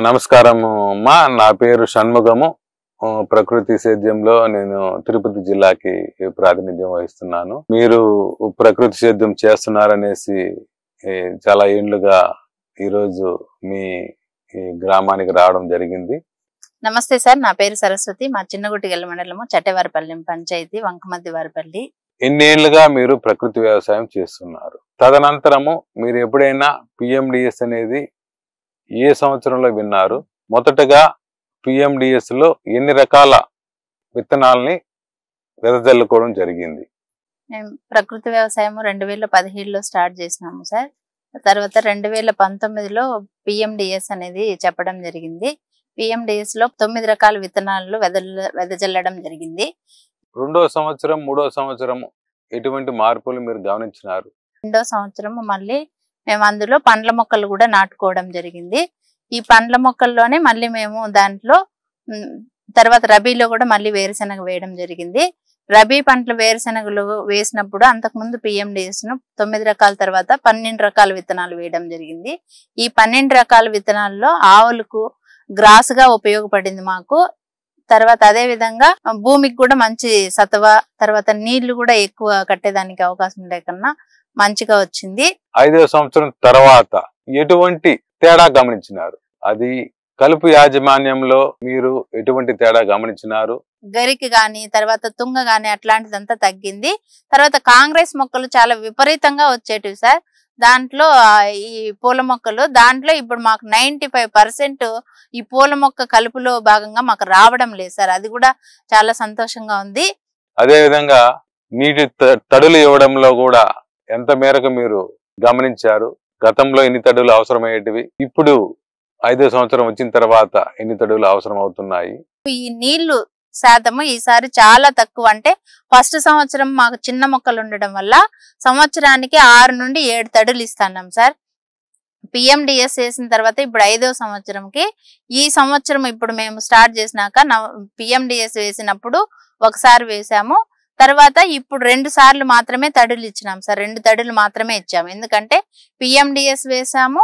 నమస్కారము అమ్మా. నా పేరు షణ్ముగము. ప్రకృతి సేద్యంలో నేను తిరుపతి జిల్లాకి ప్రాతినిధ్యం వహిస్తున్నాను. మీరు ప్రకృతి సేద్యం చేస్తున్నారనేసి చాలా ఏళ్లుగా ఈరోజు మీ గ్రామానికి రావడం జరిగింది. నమస్తే సార్, నా పేరు సరస్వతి. మా చిన్నగుట్టిగల్ల మండలము చట్టవారిపల్లి పంచాయతీ వంకమద్దివారిపల్లి. ఎన్నేళ్లుగా మీరు ప్రకృతి వ్యవసాయం చేస్తున్నారు? తదనంతరము మీరు ఎప్పుడైనా పిఎండిఎస్ అనేది ఏ సంవత్సరంలో విన్నారు? మొదటగా పిఎండిఎస్ లో ఎన్ని రకాల విత్తనాలని వెదజల్లుకోవడం జరిగింది? మేము ప్రకృతి వ్యవసాయం 2017లో స్టార్ట్ చేసినాము సార్. తర్వాత 2019లో పిఎండిఎస్ అనేది చెప్పడం జరిగింది. పిఎండిఎస్ లో 9 రకాల విత్తనాలు వెదజల్లడం జరిగింది. రెండో సంవత్సరం, మూడో సంవత్సరం ఎటువంటి మార్పులు మీరు గమనించినారు? రెండో సంవత్సరం మళ్ళీ మేము అందులో పండ్ల మొక్కలు కూడా నాటుకోవడం జరిగింది. ఈ పండ్ల మొక్కల్లోనే మళ్ళీ మేము దాంట్లో తర్వాత రబీలో కూడా మళ్ళీ వేరుశెనగ వేయడం జరిగింది. రబీ పంటలు వేరుశెనగలు వేసినప్పుడు అంతకుముందు పిఎండిఎస్ ను 9 రకాల తర్వాత 12 రకాల విత్తనాలు వేయడం జరిగింది. ఈ 12 రకాల విత్తనాల్లో ఆవులకు గ్రాసుగా ఉపయోగపడింది మాకు. తర్వాత అదే విధంగా భూమికి కూడా మంచి సత్వ, తర్వాత నీళ్లు కూడా ఎక్కువ కట్టేదానికి అవకాశం లేకన్నా మంచిగా వచ్చింది. 5వ సంవత్సరం తర్వాత ఎటువంటి తేడా గమనించినారు? అది కలుపు యాజమాన్యంలో మీరు ఎటువంటి తేడా గమనించినారు? గరికి గాని తర్వాత తుంగ గాని అట్లాంటిదంతా తగ్గింది. తర్వాత కాంగ్రెస్ మొక్కలు చాలా విపరీతంగా వచ్చేటివి సార్. దాంట్లో ఈ పూల మొక్కలు దాంట్లో ఇప్పుడు మాకు 95% ఈ పూల మొక్క కలుపులో భాగంగా మాకు రావడం లేదు సార్. అది కూడా చాలా సంతోషంగా ఉంది. అదే విధంగా నీటి తడులు ఇవ్వడంలో కూడా ఎంత మేరకు మీరు గమనించారు? గతంలో ఎన్ని తడులు అవసరమయ్యేటివి, ఇప్పుడు 5వ సంవత్సరం వచ్చిన తర్వాత ఎన్ని తడులు అవసరం అవుతున్నాయి? ఈ నీళ్లు శాతము ఈసారి చాలా తక్కువ. అంటే ఫస్ట్ సంవత్సరం మాకు చిన్న మొక్కలు ఉండడం వల్ల సంవత్సరానికి 6 నుండి 7 తడులు ఇస్తున్నాం సార్. పిఎండిఎస్ వేసిన తర్వాత ఇప్పుడు 5వ సంవత్సరంకి ఈ సంవత్సరం ఇప్పుడు మేము స్టార్ట్ చేసినాక పిఎండిఎస్ వేసినప్పుడు ఒకసారి వేసాము. తర్వాత ఇప్పుడు 2 సార్లు మాత్రమే తడులు ఇచ్చినాం సార్. 2 తడులు మాత్రమే ఇచ్చాము. ఎందుకంటే పిఎండిఎస్ వేసాము,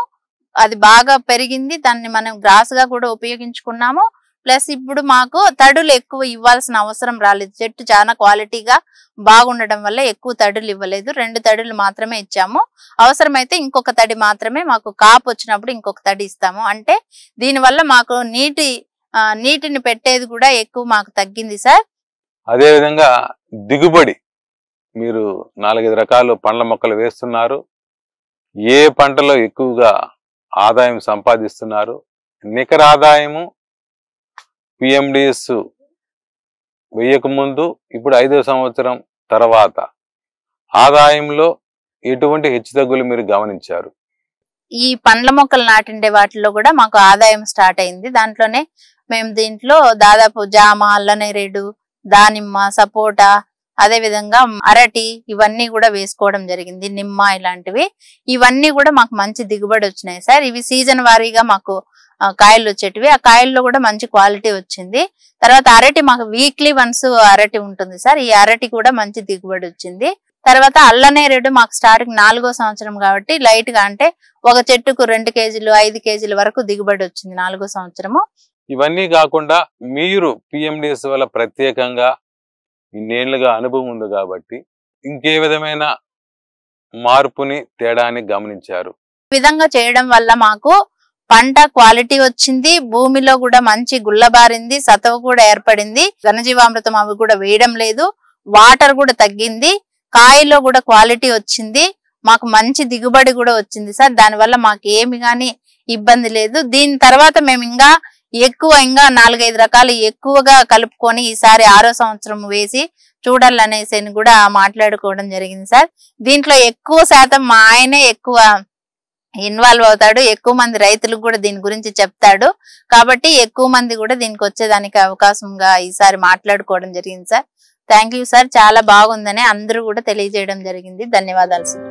అది బాగా పెరిగింది, దాన్ని మనం గ్రాస్గా కూడా ఉపయోగించుకున్నాము. ప్లస్ ఇప్పుడు మాకు తడులు ఎక్కువ ఇవ్వాల్సిన అవసరం రాలేదు. చెట్టు చాలా క్వాలిటీగా బాగుండడం వల్ల ఎక్కువ తడులు ఇవ్వలేదు. 2 తడులు మాత్రమే ఇచ్చాము. అవసరమైతే ఇంకొక తడి మాత్రమే మాకు కాపు వచ్చినప్పుడు ఇంకొక తడి ఇస్తాము. అంటే దీనివల్ల మాకు నీటిని పెట్టేది కూడా ఎక్కువ మాకు తగ్గింది సార్. అదే విధంగా దిగుబడి, మీరు 4-5 రకాల పండ్ల మొక్కలు వేస్తున్నారు. ఏ పంటలో ఎక్కువగా ఆదాయం సంపాదిస్తున్నారు? నికర ఆదాయము పిఎండిఎస్ వేయక ముందు, ఇప్పుడు 5వ సంవత్సరం తర్వాత ఆదాయంలో ఎటువంటి హెచ్చుతగ్గులు మీరు గమనించారు? ఈ పండ్ల మొక్కలు నాటిండే వాటిలో కూడా మాకు ఆదాయం స్టార్ట్ అయింది. దాంట్లోనే మేము దీంట్లో దాదాపు జామ, అల్లనేరేడు, దానిమ్మ, సపోటా, అదే విధంగా అరటి ఇవన్నీ కూడా వేసుకోవడం జరిగింది. నిమ్మ ఇలాంటివి ఇవన్నీ కూడా మాకు మంచి దిగుబడి వచ్చినాయి సార్. ఇవి సీజన్ వారీగా మాకు కాయలు వచ్చేటివి. ఆ కాయల్లో కూడా మంచి క్వాలిటీ వచ్చింది. తర్వాత అరటి మాకు వీక్లీ వన్స్ అరటి ఉంటుంది సార్. ఈ అరటి కూడా మంచి దిగుబడి వచ్చింది. తర్వాత అల్లనేరేడు మాకు స్టార్టింగ్ 4వ సంవత్సరం కాబట్టి లైట్ గా, అంటే ఒక చెట్టుకు 2 కేజీలు 5 కేజీల వరకు దిగుబడి వచ్చింది 4వ సంవత్సరము. ఇవన్నీ కాకుండా మీరు పిఎండిఎస్ వల్ల ప్రత్యేకంగా ఇన్నేళ్లుగా అనుభవం ఉంది కాబట్టి ఇంకే విధమైన మార్పుని, తేడాన్ని గమనించారు? ఈ విధంగా చేయడం వల్ల మాకు పంట క్వాలిటీ వచ్చింది, భూమిలో కూడా మంచి గుల్లబారింది, సతవ కూడా ఏర్పడింది, ఘనజీవామృతం అవి కూడా వేయడం లేదు, వాటర్ కూడా తగ్గింది, కాయలో కూడా క్వాలిటీ వచ్చింది, మాకు మంచి దిగుబడి కూడా వచ్చింది సార్. దానివల్ల మాకు ఏమి గాని ఇబ్బంది లేదు. దీని తర్వాత మేము ఇంకా 4-5 రకాలు ఎక్కువగా కలుపుకొని ఈసారి 6వ సంవత్సరం వేసి చూడాలనేసి కూడా మాట్లాడుకోవడం జరిగింది సార్. దీంట్లో ఎక్కువ శాతం మా ఆయనే ఎక్కువ ఇన్వాల్వ్ అవుతాడు. ఎక్కువ మంది రైతులకు కూడా దీని గురించి చెప్తాడు. కాబట్టి ఎక్కువ మంది కూడా దీనికి వచ్చేదానికి అవకాశంగా ఈసారి మాట్లాడుకోవడం జరిగింది సార్. Thank you sir. చాలా బాగుందని అందరూ కూడా తెలియజేయడం జరిగింది. ధన్యవాదాలు సార్.